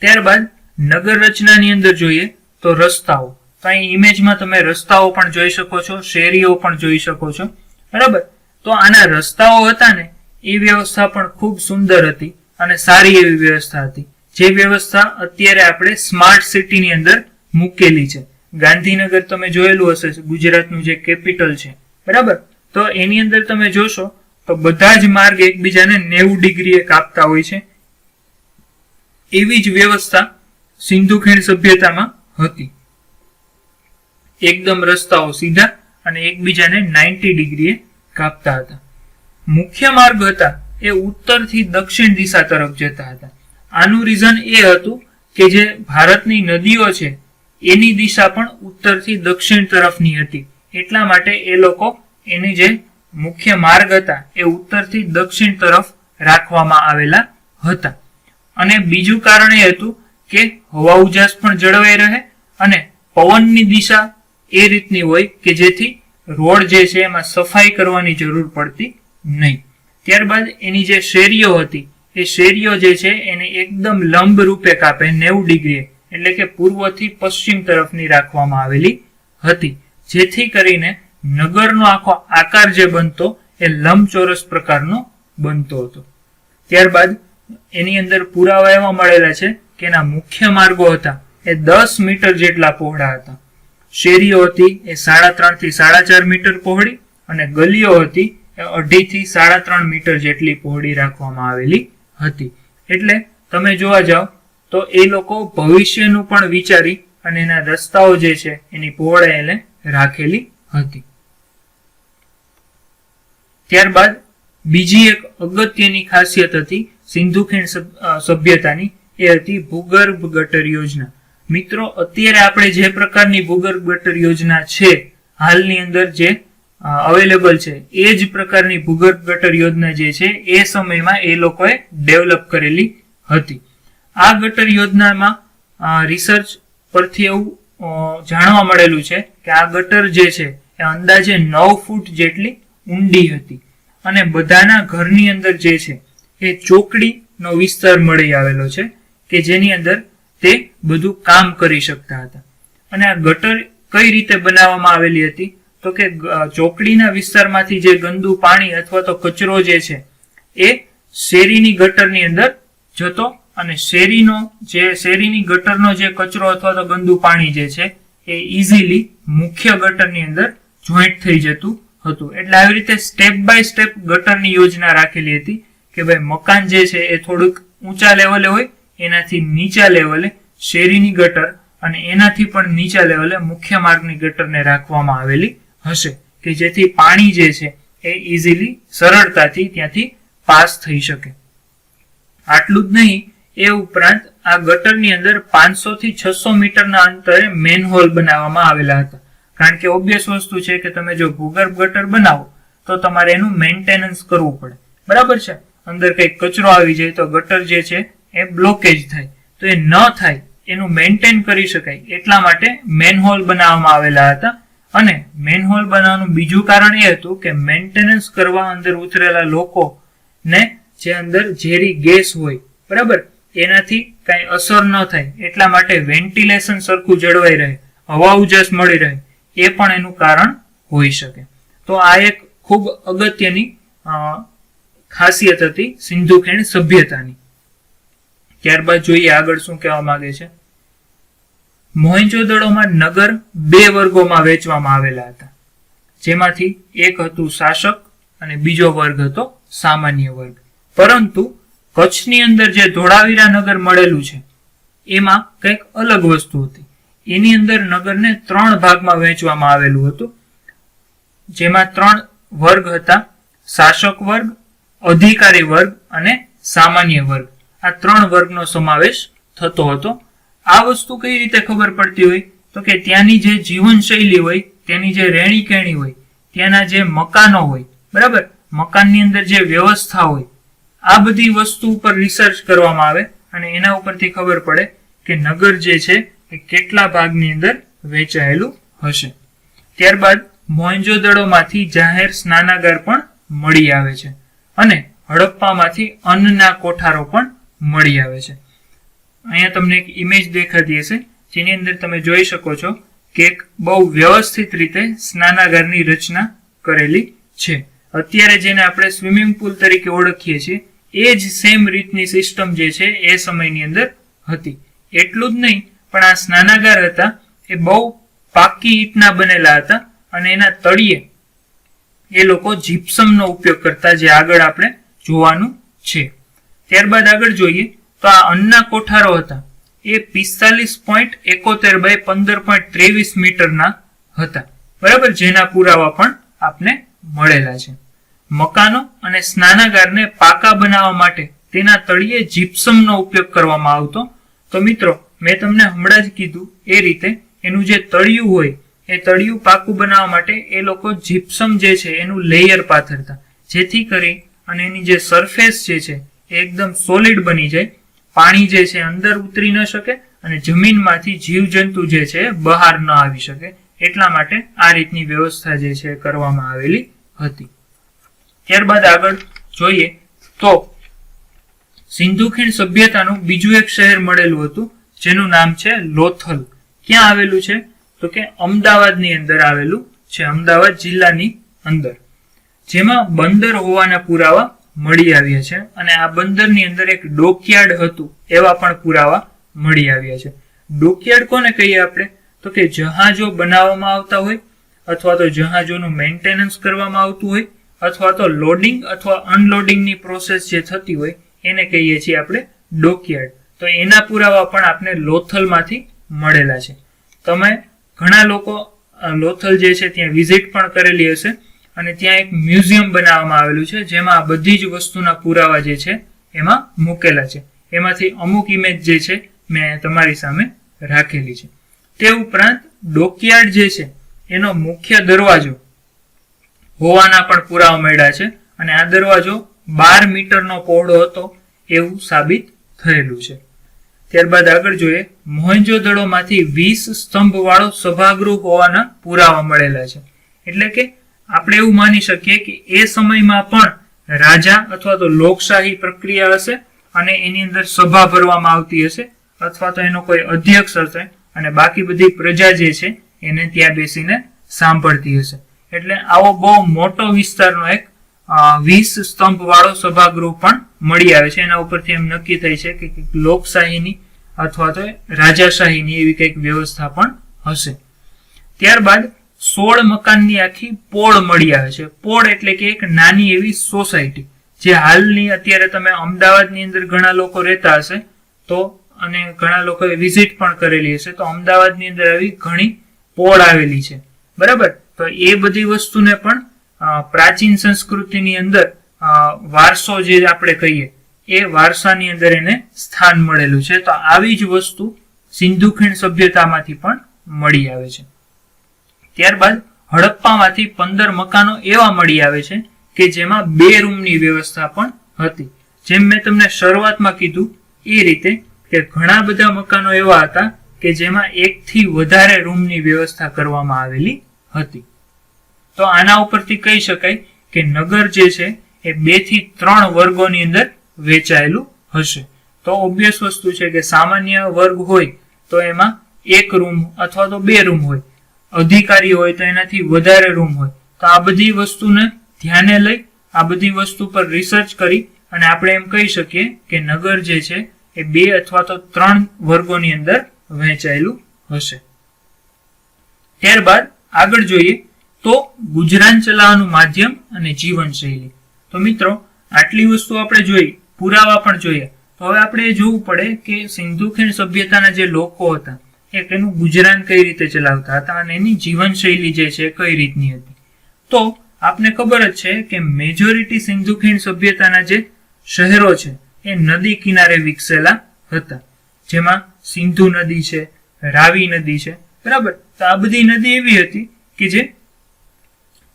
Speaker 1: ત્યારબાદ નગર રચનાની અંદર જોઈએ તો રસ્તાઓ. તો અહીં ઇમેજમાં તમે રસ્તાઓ પણ જોઈ શકો છો, શેરીઓ પણ જોઈ શકો છો. બરાબર, તો આના રસ્તાઓ હતા ને એ વ્યવસ્થા પણ ખૂબ સુંદર હતી અને સારી એવી વ્યવસ્થા હતી, જે વ્યવસ્થા અત્યારે આપણે સ્માર્ટ સિટીની અંદર મૂકેલી છે. ગાંધીનગર તમે જોયેલું હશે, ગુજરાતનું જે કેપિટલ છે. બરાબર, તો એની અંદર તમે જોશો તો બધા જ માર્ગ એકબીજાને 90 ડિગ્રીએ કાપતા હોય છે. એવી જ વ્યવસ્થા સિંધુ ખીણ સભ્યતામાં હતી. એકદમ રસ્તાઓ સીધા અને એકબીજાને 90 ડિગ્રીએ કાપતા હતા. મુખ્ય માર્ગ હતા એ ઉત્તરથી દક્ષિણ દિશા તરફ જતા હતા. આનું રીઝન એ હતું કે જે ભારતની નદીઓ છે એની દિશા પણ ઉત્તરથી દક્ષિણ તરફની હતી, એટલા માટે એ લોકો એની જે મુખ્ય માર્ગ હતા એ ઉત્તરથી દક્ષિણ તરફ રાખવામાં આવેલા હતા. અને બીજું કારણ એ હતું કે હવા ઉજાસ પણ જળવાઈ રહે અને પવનની દિશા એ રીતની હોય કે જેથી રોડ જે છે એમાં સફાઈ કરવાની જરૂર પડતી નહીં. ત્યારબાદ એની જે શેરીઓ હતી એ શેરીઓ જે છે એને એકદમ લંબ રૂપે કાપે 90 ડિગ્રીએ, એટલે કે પૂર્વથી પશ્ચિમ તરફની રાખવામાં આવેલી હતી, જેથી કરીને નગરનો આખો આકાર જે બનતો એ લંબચોરસ પ્રકારનો બનતો હતો. ત્યારબાદ એની અંદર પુરાવા એવા મળેલા છે કે એના મુખ્ય માર્ગો હતા એ 10 મીટર જેટલા પહોળા હતા. શેરીઓ હતી એ 3.5 થી 4.5 મીટર પહોળી અને ગલીઓ હતી એ 2.5 થી 3.5 મીટર જેટલી પહોળી રાખવામાં આવેલી હતી. એટલે તમે જોવા જાઓ તો એ લોકો ભવિષ્યનું પણ વિચારી અને એના રસ્તાઓ જે છે એની પહોળાઈ એને રાખેલી હતી. ત્યારબાદ બીજી એક અગત્યની ખાસિયત હતી સિંધુ ખીણ સભ્યતાની એ હતી ભૂગર્ભ ગટર યોજના. મિત્રો, અત્યારે આપણે જે પ્રકારની ભૂગર્ભ ગટર યોજના છે હાલની અંદર જે અવેલેબલ છે, એ જ પ્રકારની ભૂગર્ભ ગટર યોજના જે છે એ સમયમાં એ લોકોએ ડેવલપ કરેલી હતી. આ ગટર યોજનામાં રિસર્ચ પરથી એવું જાણવા મળેલું છે કે આ ગટર જે છે એ અંદાજે 9 ફૂટ જેટલી ઊંડી હતી અને બધાના ઘરની અંદર જે છે એ ચોકડીનો વિસ્તાર મળી આવેલો છે કે જેની અંદર તે બધું કામ કરી શકતા હતા. અને આ ગટર કઈ રીતે બનાવવામાં આવેલી હતી તો કે ચોકડીના વિસ્તારમાંથી જે ગંદુ પાણી અથવા તો કચરો જે છે એ શેરીની ગટરની અંદર જતો અને શેરીની ગટરનો જે કચરો અથવા તો ગંદુ પાણી જે છે એ ઇઝીલી મુખ્ય ગટરની અંદર જોઈન્ટ થઈ જતું હતું. એટલે આવી રીતે સ્ટેપ બાય સ્ટેપ ગટરની યોજના રાખેલી હતી કે ભાઈ મકાન જે છે એ થોડુંક ઊંચા લેવલે હોય, એનાથી નીચા લેવલે શેરીની ગટર અને એનાથી પણ નીચા લેવલે મુખ્ય માર્ગની ગટરને રાખવામાં આવેલી હશે કે જેથી પાણી જે છે એ ઇઝીલી સરળતાથી ત્યાંથી પાસ થઈ શકે. આટલું જ નહીં, એ ઉપરાંત આ ગટરની અંદર 500 થી 600 મીટરના અંતરે મેનહોલ બનાવવામાં આવેલા હતા. કારણ કે ઓબ્વિયસ વસ્તુ છે કે તમે જો ભૂગર્ભ ગટર બનાવો તો તમારે એનું મેન્ટેનન્સ કરવું પડે, બરાબર છે. અંદર કંઈક કચરો આવી જાય તો ગટર જે છે એ બ્લોકેજ થાય, તો એ ન થાય એનું મેન્ટેન કરી શકાય એટલા માટે મેનહોલ બનાવવામાં આવેલા હતા. અને મેનહોલ બનાવવાનું બીજું કારણ એ હતું કે મેન્ટેનન્સ કરવા અંદર ઉતરેલા લોકોને જે અંદર ઝેરી ગેસ હોય, બરાબર, એનાથી કઈ અસર ન થાય એટલા માટે વેન્ટિલેશન સરખું જળવાઈ રહે, હવા ઉજાસ મળી રહે, એ પણ એનું કારણ હોઈ શકે. તો આ એક ખૂબ અગત્યની ખાસિયત હતી સિંધુ ખીણ સભ્યતાની. ત્યારબાદ જોઈએ આગળ શું કહેવા માંગે છે. મોહેંજો-દડોમાં નગર 2 વર્ગોમાં વહેંચવામાં આવેલા હતા, જેમાંથી એક હતું શાસક અને બીજો વર્ગ હતો સામાન્ય વર્ગ. પરંતુ કચ્છની અંદર જે ધોળાવીરા નગર મળેલું છે એમાં કંઈક અલગ વસ્તુ હતી. એની અંદર નગરને 3 ભાગમાં વહેંચવામાં આવેલું હતું, જેમાં 3 વર્ગ હતા: શાસક વર્ગ, અધિકારી વર્ગ અને સામાન્ય વર્ગ. આ 3 વર્ગનો સમાવેશ થતો હતો. આ વસ્તુ કઈ રીતે ખબર પડતી હોય તો કે ત્યાંની જે જીવનશૈલી હોય, તેની જે રહેણી કહેણી હોય, ત્યાંના જે મકાનો હોય, બરાબર, મકાનની અંદર જે વ્યવસ્થા હોય, આ બધી વસ્તુ ઉપર રિસર્ચ કરવામાં આવે અને એના ઉપરથી ખબર પડે કે નગર જે છે એ કેટલા ભાગની અંદર વહેંચાયેલું હશે. ત્યારબાદ મોહેંજો-દડોમાંથી જાહેર સ્નાનાગાર પણ મળી આવે છે અને હડપ્પામાંથી અન્નના કોઠારો પણ મળી આવે છે. અહીંયા તમને એક ઇમેજ દેખાતી હશે જેની અંદર તમે જોઈ શકો છો કે એક બહુ વ્યવસ્થિત રીતે સ્નાનાગારની રચના કરેલી છે. અત્યારે જેને આપણે સ્વિમિંગ પુલ તરીકે ઓળખીએ છીએ એ જ સેમ રીતની સિસ્ટમ જે છે એ સમયની અંદર હતી. એટલું જ નહીં, પણ આ સ્નાનાગાર હતા એ બહુ પાકી ઈંટના બનેલા હતા અને એના તળિયે એ લોકો જીપ્સમનો ઉપયોગ કરતા, જે આગળ આપણે જોવાનું છે. ત્યારબાદ આગળ જોઈએ તો આ અન્નના કોઠારો હતા એ 45.71 બાય 15.23 મીટરના હતા, બરાબર, જેના પુરાવા પણ આપને મળેલા છે. મકાનો અને સ્નાનાગારને પાકા બનાવવા માટે તેના તળિયે જીપ્સમનો ઉપયોગ કરવામાં આવતો. તો મિત્રો, મેં તમને હમણાં જ કીધું એ રીતે એનું જે તળિયું હોય એ તળિયું પાકું બનાવવા માટે એ લોકો જીપ્સમ જે છે એનું લેયર પાથરતા, જેથી કરી અને એની જે સરફેસ જે છે એ એકદમ સોલિડ બની જાય, પાણી જે છે અંદર ઉતરી ન શકે અને જમીનમાંથી જીવજંતુ જે છે બહાર ન આવી શકે. એટલા માટે આ રીતની વ્યવસ્થા જે છે કરવામાં આવેલી હતી. ત્યારબાદ આગળ જોઈએ તો સિંધુ ખીણ સભ્યતાનું બીજું એક શહેર મળેલું હતું જેનું નામ છે લોથલ. ક્યાં આવેલું છે તો કે અમદાવાદની અંદર આવેલું છે, અમદાવાદ જિલ્લાની અંદર, જેમાં બંદર હોવાના પુરાવા મળી આવ્યા છે અને આ બંદરની અંદર એક ડોકયાર્ડ હતું એવા પણ પુરાવા મળી આવ્યા છે. ડોકયાર્ડ કોને કહીએ આપણે તો કે જહાજો બનાવવામાં આવતા હોય અથવા તો જહાજોનું મેન્ટેનન્સ કરવામાં આવતું હોય અથવા તો લોડિંગ અથવા અનલોડિંગની પ્રોસેસ જે થતી હોય એને કહીએ છીએ આપણે ડોકયાર્ડ. તો એના પુરાવા પણ આપણે લોથલમાંથી મળેલા છે. તમે ઘણા લોકો લોથલ જે છે ત્યાં વિઝિટ પણ કરેલી હશે અને ત્યાં એક મ્યુઝિયમ બનાવવામાં આવેલું છે જેમાં આ બધી જ વસ્તુના પુરાવા જે છે એમાં મૂકેલા છે. એમાંથી અમુક ઇમેજ જે છે મેં તમારી સામે રાખેલી છે. તે ઉપરાંત ડોકયાર્ડ જે છે એનો મુખ્ય દરવાજો હોવાના પણ પુરાવા મળ્યા છે અને આ દરવાજો 12 મીટરનો પહોળો હતો એવું સાબિત થયેલું છે. ત્યારબાદ આગળ જોઈએ, મોહેંજો-દડોમાંથી 20 સ્તંભ વાળો સભાગૃહ હોવાના પુરાવા મળેલા છે. એટલે કે આપણે એવું માની શકીએ કે એ સમયમાં પણ રાજા અથવા તો લોકશાહી પ્રક્રિયા હશે અને એની અંદર સભા ભરવામાં આવતી હશે અથવા તો એનો કોઈ અધ્યક્ષ હશે અને બાકી બધી પ્રજા જે છે એને ત્યાં બેસીને સાંભળતી હશે. એટલે આવો બહુ મોટો વિસ્તારનો એક 20 સ્તંભ વાળો સભાગૃહ પણ મળી આવે છે. એના ઉપરથી એમ નક્કી થાય છે કે લોકશાહીની અથવા તો રાજાશાહીની એવી કંઈક વ્યવસ્થા પણ હશે. ત્યારબાદ 16 મકાનની આખી પોળ મળી આવે છે. પોળ એટલે કે એક નાની એવી સોસાયટી, જે હાલની અત્યારે તમે અમદાવાદની અંદર ઘણા લોકો રહેતા હશે તો અને ઘણા લોકોએ વિઝિટ પણ કરેલી હશે તો અમદાવાદની અંદર આવી ઘણી પોળ આવેલી છે. બરાબર, તો એ બધી વસ્તુને પણ પ્રાચીન સંસ્કૃતિની અંદર વારસો જે આપણે કહીએ એ વારસાની અંદર એને સ્થાન મળેલું છે. તો આવી જ વસ્તુ સિંધુ ખીણ સભ્યતામાંથી પણ મળી આવે છે. ત્યારબાદ હડપ્પામાંથી 15 મકાનો એવા મળી આવે છે કે જેમાં 2 રૂમની વ્યવસ્થા પણ હતી. જેમ મેં તમને શરૂઆતમાં કીધું એ રીતે કે ઘણા બધા મકાનો એવા હતા કે જેમાં 1 થી વધારે રૂમની વ્યવસ્થા કરવામાં આવેલી હતી. તો આના ઉપરથી કહી શકાય કે નગર જે છે એ 2 થી 3 વર્ગોની અંદર વેચાયેલું હશે. તો ઓબ્વિયસ વસ્તુ છે કે સામાન્ય વર્ગ હોય તો એમાં 1 રૂમ અથવા તો 2 રૂમ હોય, અધિકારી હોય તો એનાથી વધારે રૂમ હોય. તો આ બધી વસ્તુને ધ્યાને લઈ આ બધી વસ્તુ પર રિસર્ચ કરી અને આપણે એમ કહી શકીએ કે નગર જે છે એ 2 અથવા તો 3 વર્ગોની અંદર વહેંચાયેલું હશે. ત્યારબાદ આગળ જોઈએ તો ગુજરાન ચલાવવાનું માધ્યમ અને જીવનશૈલી. તો મિત્રો આટલી વસ્તુ આપણે જોઈ, પુરાવા પણ જોઈએ. તો હવે આપણે એ જોવું પડે કે સિંધુ ખીણ સભ્યતાના જે લોકો હતા એનું ગુજરાન કઈ રીતે ચલાવતા હતા અને એની જીવનશૈલી જે છે કઈ રીતની હતી. તો આપને ખબર જ છે કે મેજોરિટી સિંધુ ખીણ સભ્યતાના જે શહેરો છે એ નદી કિનારે વિકસેલા હતા, જેમાં સિંધુ નદી છે, રાવી નદી છે. બરાબર, તો આ બધી નદી એવી હતી કે જે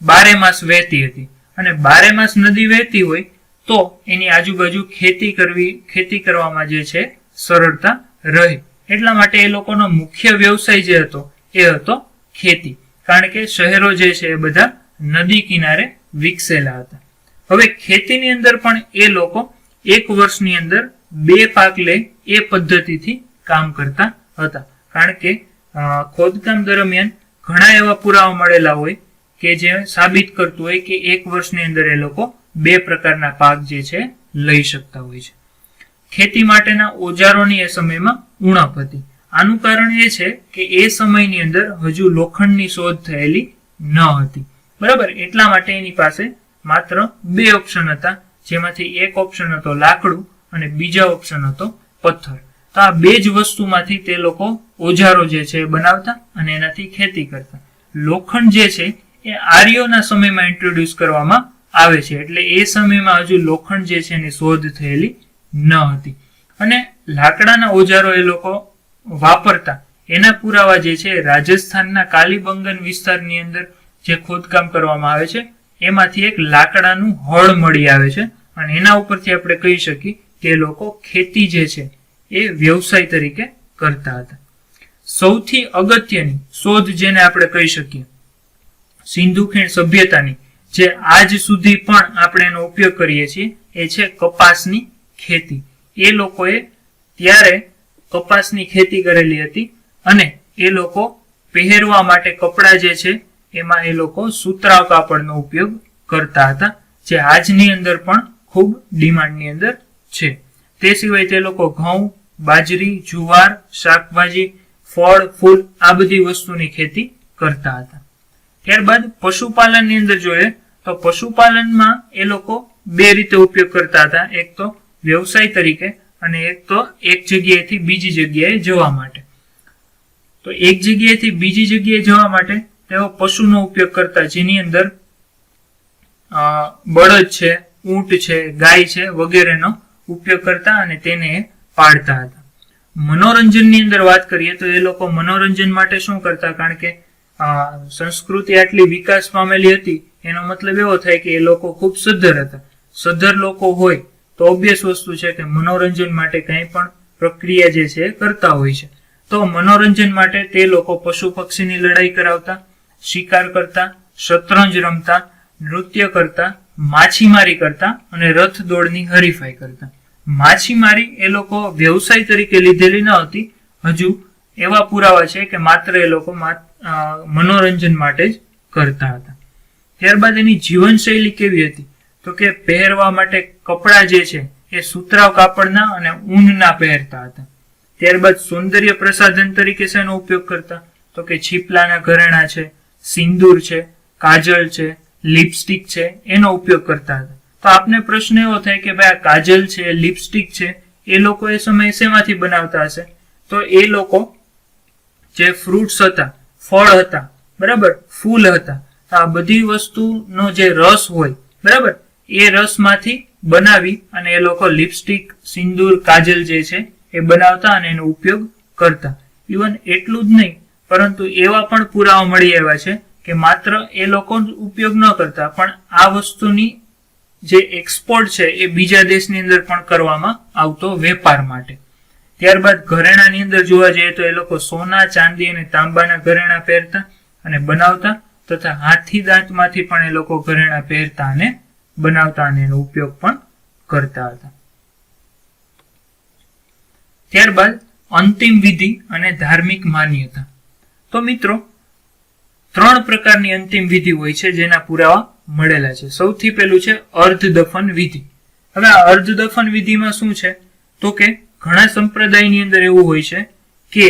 Speaker 1: 12 માસ વહેતી હતી અને 12 માસ નદી વહેતી હોય તો એની આજુબાજુ ખેતી કરવામાં જે છે સરળતા રહે. એટલા માટે એ લોકોનો મુખ્ય વ્યવસાય જે હતો એ હતો ખેતી, કારણ કે શહેરો જે છે એ બધા નદી કિનારે વિકસેલા હતા. હવે ખેતીની અંદર પણ એ લોકો 1 વર્ષની અંદર 2 પાક લે એ પદ્ધતિથી કામ કરતા હતા, કારણ કે ખોદકામ દરમિયાન ઘણા એવા પુરાવા મળેલા હોય કે જે સાબિત કરતું હોય કે 1 વર્ષની અંદર એ લોકો 2 પ્રકારના પાક જે છે લઈ શકતા હોય છે. ખેતી માટેના ઓજારોની એ સમયમાં ઉણપ હતી. આનું કારણ એ છે કે એ સમયની અંદર હજુ લોખંડની શોધ થયેલી ન હતી. બરાબર, એટલા માટે એની પાસે માત્ર 2 ઓપ્શન હતા, જેમાંથી એક ઓપ્શન હતો લાકડું અને બીજા ઓપ્શન હતો પથ્થર. તો આ 2 જ વસ્તુમાંથી તે લોકો ઓજારો જે છે બનાવતા અને એનાથી ખેતી કરતા. લોખંડ જે છે એ આર્યોના સમયમાં ઇન્ટ્રોડ્યુસ કરવામાં આવે છે, એટલે એ સમયમાં હજુ લોખંડ જે છે એની શોધ થયેલી ન હતી. અને લાકડાના ઓજારો એ લોકો વાપરતા એના પુરાવા જે છે રાજસ્થાનના કાલીબંગન વિસ્તારની અંદર જે ખોદકામ કરવામાં આવે છે એમાંથી એક લાકડાનું હળ મળી આવે છે અને એના ઉપરથી આપણે કહી શકીએ કે લોકો ખેતી જે છે એ વ્યવસાય તરીકે કરતા હતા. સૌથી અગત્યની શોધ જેને આપણે કહી શકીએ સિંધુ ખીણ સભ્યતાની, જે આજ સુધી પણ આપણે એનો ઉપયોગ કરીએ છીએ, એ છે કપાસની ખેતી. એ લોકોએ ત્યારે કપાસની ખેતી કરેલી હતી અને એ લોકો પહેરવા માટે કપડા જે છે એમાં એ લોકો સુતરાઉ કાપડનો ઉપયોગ કરતા હતા, જે આજની અંદર પણ ખૂબ ડિમાન્ડની અંદર છે. તે સિવાય તે લોકો ઘઉં, બાજરી, જુવાર, શાકભાજી, ફળ, ફૂલ આ બધી વસ્તુની ખેતી કરતા હતા. ત્યારબાદ પશુપાલનની અંદર જોઈએ તો પશુપાલનમાં એ લોકો 2 રીતે ઉપયોગ કરતા હતા, એક તો વ્યવસાય તરીકે અને એક તો એક જગ્યાએથી બીજી જગ્યાએ જવા માટે. તો એક જગ્યાએથી બીજી જગ્યાએ જવા માટે તેઓ પશુનો ઉપયોગ કરતા, જેની અંદર બળદ છે, ઊંટ છે, ગાય છે વગેરેનો ઉપયોગ કરતા અને તેને પાળતા હતા. મનોરંજનની અંદર વાત કરીએ તો એ લોકો મનોરંજન માટે શું કરતા, કારણ કે સંસ્કૃતિ આટલી વિકાસ પામેલી હતી, એનો મતલબ એવો થાય કે એ લોકો ખૂબ સદ્ધર હતા. સદ્ધર લોકો હોય તો ઓબ્વિયસ વસ્તુ છે કે મનોરંજન માટે કંઈ પણ પ્રક્રિયા જે છે એ કરતા હોય છે. તો મનોરંજન માટે તે લોકો પશુ પક્ષીની લડાઈ કરાવતા, શિકાર કરતા, શતરંજ રમતા, નૃત્ય કરતા, માછીમારી કરતા અને રથ દોડની હરીફાઈ કરતા. માછીમારી એ લોકો વ્યવસાય તરીકે લીધેલી ન હતી. હજુ એવા પુરાવા છે કે માત્ર એ લોકો મનોરંજન માટે જ કરતા હતા. ત્યારબાદ એની જીવનશૈલી કેવી હતી, તો કે પહેરવા માટે કપડા જે છે એ સુતરાવ કાપડના અને ઊનના પહેરતા હતા. ત્યારબાદ સૌંદર્ય પ્રસાધન તરીકે શેનો ઉપયોગ કરતા, તો કે છીપલાના ઘરેણા છે, સિંદૂર છે, કાજલ છે, લિપસ્ટિક છે, એનો ઉપયોગ કરતા હતા. તો આપને પ્રશ્ન એવો થાય કે ભાઈ આ કાજલ છે, લિપસ્ટિક છે, એ લોકો એ સમયે શેમાંથી બનાવતા હશે? તો એ લોકો જે ફ્રૂટ્સ હતા, ફળ હતા, બરાબર, ફૂલ હતા, આ બધી વસ્તુનો જે રસ હોય, બરાબર, એ રસમાંથી બનાવી અને એ લોકો લિપસ્ટિક, સિંદૂર, કાજલ જે છે એ બનાવતા અને એનો ઉપયોગ કરતા. ઇવન એટલું જ નહીં, પરંતુ એવા પણ પુરાવા મળી આવ્યા છે કે માત્ર એ લોકો ઉપયોગ ન કરતા, પણ આ વસ્તુની જે એક્સપોર્ટ છે એ બીજા દેશની અંદર પણ કરવામાં આવતો વેપાર માટે. ત્યારબાદ ઘરેણાની અંદર જોવા જઈએ તો એ લોકો સોના, ચાંદી અને તાંબાના ઘરેણા પહેરતા અને બનાવતા, તથા હાથી દાંતમાંથી પણ એ લોકો ઘરેણા પહેરતા અને બનાવતા અને એનો ઉપયોગ પણ કરતા હતા. ત્યારબાદ અંતિમ વિધિ અને ધાર્મિક માન્યતા. તો મિત્રો 3 પ્રકારની અંતિમ વિધિ હોય છે જેના પુરાવા મળેલા છે. સૌથી પહેલું છે અર્ધદફન વિધિ. હવે આ અર્ધદફન વિધિમાં શું છે, તો કે ઘણા સંપ્રદાયની અંદર એવું હોય છે કે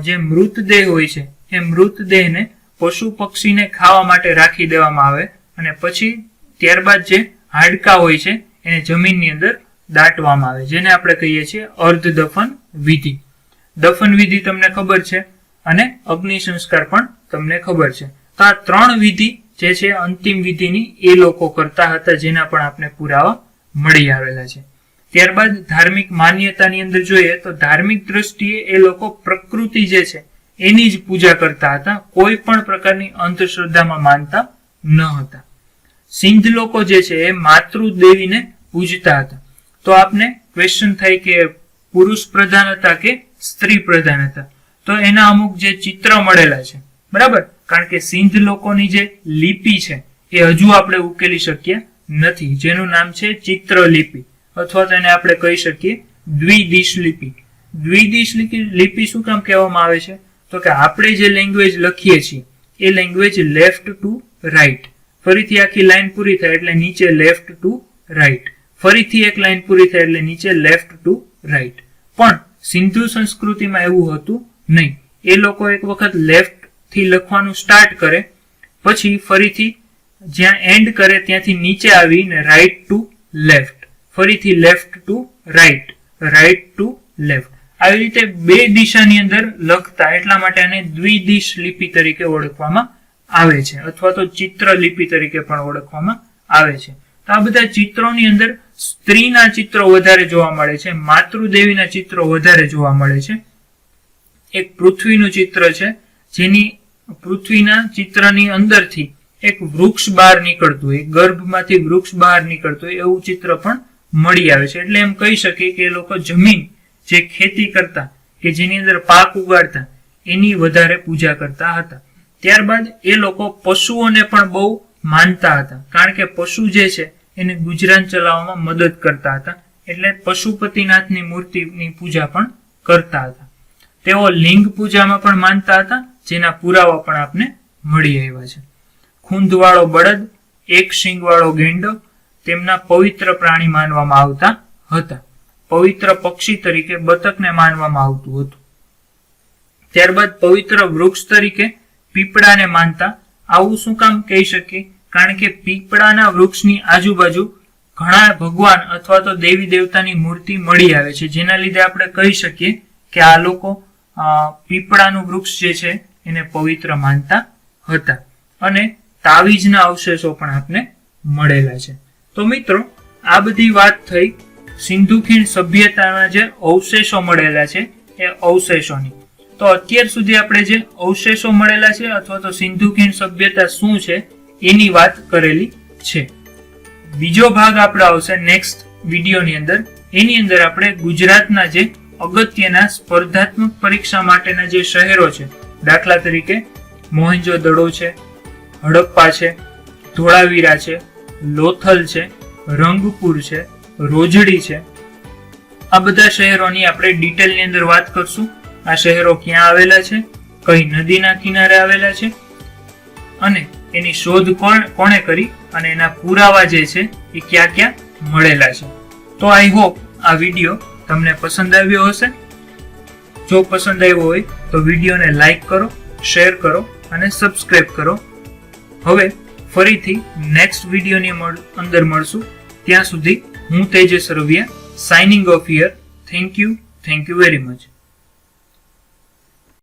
Speaker 1: જે મૃતદેહ હોય છે એ મૃતદેહને પશુ પક્ષીને ખાવા માટે રાખી દેવામાં આવે અને પછી ત્યારબાદ જે હાડકા હોય છે એને જમીનની અંદર દાટવામાં આવે, જેને આપણે કહીએ છીએ અર્ધદફન વિધિ. દફન વિધિ તમને ખબર છે અને અગ્નિ સંસ્કાર પણ તમને ખબર છે. તો આ 3 વિધિ જે છે અંતિમ વિધિની એ લોકો કરતા હતા, જેના પણ આપણે પુરાવા મળી આવેલા છે. ત્યારબાદ ધાર્મિક માન્યતાની અંદર જોઈએ તો ધાર્મિક દ્રષ્ટિએ એ લોકો પ્રકૃતિ જે છે એની જ પૂજા કરતા હતા, કોઈ પણ પ્રકારની અંધશ્રદ્ધામાં માનતા ન હતા. સિંધ લોકો જે છે એ માતૃદેવીને પૂજતા હતા. તો આપને ક્વેશ્ચન થાય કે પુરુષ પ્રધાન હતા કે સ્ત્રી પ્રધાન હતા? તો એના અમુક જે ચિત્ર મળેલા છે, બરાબર, કારણ કે સિંધ લોકોની જે લિપિ છે એ હજુ આપણે ઉકેલી શક્યા નથી, જેનું નામ છે ચિત્રલિપિ, અથવા તો એને આપણે કહી શકીએ દ્વિદિશ લિપિ. દ્વિદિશ લિપિ શું કામ કહેવામાં આવે છે, તો કે આપણે જે લેંગ્વેજ લખીએ છીએ એ લેંગ્વેજ લેફ્ટ ટુ રાઈટ, ફરીથી આખી લાઈન પૂરી થાય એટલે નીચે લેફ્ટ ટુ રાઈટ, ફરીથી એક લાઈન પૂરી થાય એટલે નીચે લેફ્ટ ટુ રાઈટ. પણ સિંધુ સંસ્કૃતિમાં એવું હતું નહીં. એ લોકો એક વખત લેફ્ટ થી લખવાનું સ્ટાર્ટ કરે, પછી ફરીથી જ્યાં એન્ડ કરે ત્યાંથી નીચે આવીને રાઈટ ટુ લેફ્ટ, ફરીથી left to right, right to left, આવી રીતે 2 દિશાની અંદર લખતા, એટલા માટે આને દ્વિદિશ લિપિ તરીકે ઓળખવામાં આવે છે, અથવા તો ચિત્ર લિપિ તરીકે પણ ઓળખવામાં આવે છે. તો આ બધા ચિત્રોની અંદર સ્ત્રીના ચિત્રો વધારે જોવા મળે છે, માતૃદેવીના ચિત્રો વધારે જોવા મળે છે. એક પૃથ્વીનું ચિત્ર છે, જેની પૃથ્વીના ચિત્રની અંદરથી એક વૃક્ષ બહાર નીકળતું હોય, ગર્ભમાંથી વૃક્ષ બહાર નીકળતું હોય એવું ચિત્ર પણ મળી આવે છે. એટલે એમ કહી શકીએ કે એ લોકો જમીન જે ખેતી કરતા કે જેની અંદર પાક ઉગાડતા એની વધારે પૂજા કરતા હતા. ત્યારબાદ એ લોકો પશુઓને પણ બહુ માનતા હતા, કારણ કે પશુ જે છે એને ગુજરાન ચલાવવામાં મદદ કરતા હતા, એટલે પશુપતિનાથની મૂર્તિની પૂજા પણ કરતા હતા. તેઓ લિંગ પૂજામાં પણ માનતા હતા, જેના પુરાવા પણ આપને મળી આવ્યા છે. ખૂંદવાળો બળદ, એક શીંગવાળો ગેંડો તેમના પવિત્ર પ્રાણી માનવામાં આવતા હતા. પવિત્ર પક્ષી તરીકે બતકને માનવામાં આવતું હતું. ત્યારબાદ પવિત્ર વૃક્ષ તરીકે પીપળાને માનતા. આવું શું કામ કહી શકીએ, કારણ કે પીપળાના વૃક્ષની આજુબાજુ ઘણા ભગવાન અથવા તો દેવી દેવતાની મૂર્તિ મળી આવે છે, જેના લીધે આપણે કહી શકીએ કે આ લોકો પીપળાનું વૃક્ષ જે છે એને પવિત્ર માનતા હતા. અને તાવીજના અવશેષો પણ આપને મળેલા છે. તો મિત્રો, આ બધી વાત થઈ સિંધુ ખીણ સભ્યતાના જે અવશેષો મળેલા છે એ અવશેષોની. તો અત્યાર સુધી આપણે જે અવશેષો મળેલા છે અથવા તો સિંધુ ખીણ સભ્યતા શું છે એની વાત કરેલી છે. બીજો ભાગ આપણો આવશે નેક્સ્ટ વિડીયોની અંદર. એની અંદર આપણે ગુજરાતના જે અગત્યના સ્પર્ધાત્મક પરીક્ષા માટેના જે શહેરો છે, દાખલા તરીકે મોહેન્જો-દડો છે, હડપ્પા છે, ધોળાવીરા છે, લોથલ છે, રંગપુર છે, રોજડી છે, આ બધા શહેરોની આપણે ડિટેલની અંદર વાત કરશું. આ શહેરો ક્યાં આવેલા છે, કઈ નદીના કિનારે આવેલા છે અને એની શોધ કોણે કરી અને એના પુરાવા જે છે એ ક્યાં ક્યાં મળેલા છે. તો આઈ હોપ આ વિડીયો તમને પસંદ આવ્યો હશે. જો પસંદ આવ્યો હોય તો વિડીયોને લાઈક કરો, શેર કરો અને સબસ્ક્રાઇબ કરો. હવે ફરીથી નેક્સ્ટ વિડીયોની અંદર મળશું. ત્યાં સુધી હું Tejas Raviya, signing off here. Thank you very much.